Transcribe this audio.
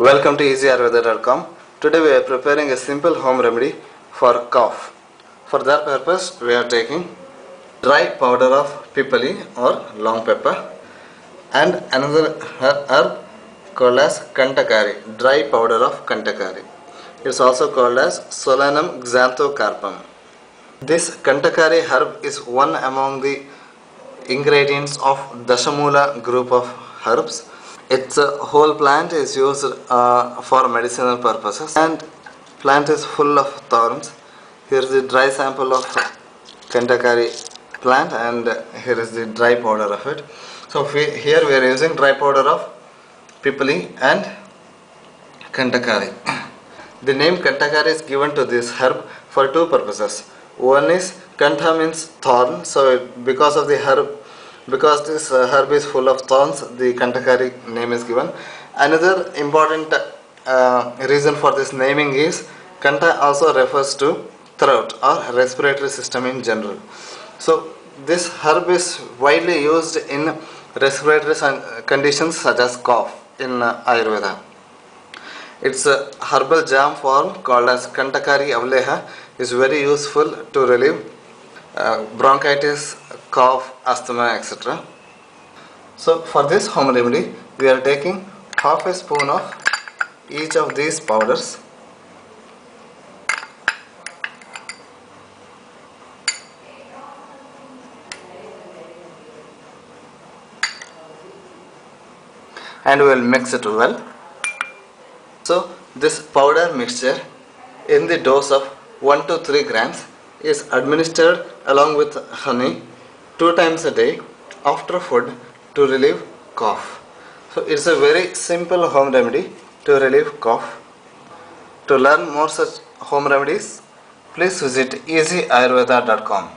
Welcome to easyayurveda.com. Today we are preparing a simple home remedy for cough. For that purpose we are taking dry powder of pipali or long pepper and another herb called as kantakari, dry powder of kantakari. It is also called as Solanum xanthocarpum. This kantakari herb is one among the ingredients of Dashamula group of herbs. Its whole plant is used for medicinal purposes, and plant is full of thorns. Here is the dry sample of Kantakari plant, and here is the dry powder of it. So here we are using dry powder of pipali and Kantakari. The name Kantakari is given to this herb for two purposes. One is Kantha means thorn, so because of the herb, because this herb is full of thorns, the Kantakari name is given. Another important reason for this naming is Kantha also refers to throat or respiratory system in general. So this herb is widely used in respiratory conditions such as cough in Ayurveda. Its herbal jam form called as Kantakari Avleha is very useful to relieve bronchitis, cough, asthma, etc. So for this home remedy we are taking half a spoon of each of these powders. And we will mix it well. So this powder mixture in the dose of 1 to 3 grams is administered along with honey 2 times a day after food to relieve cough. So it's a very simple home remedy to relieve cough. To learn more such home remedies, please visit easyayurveda.com.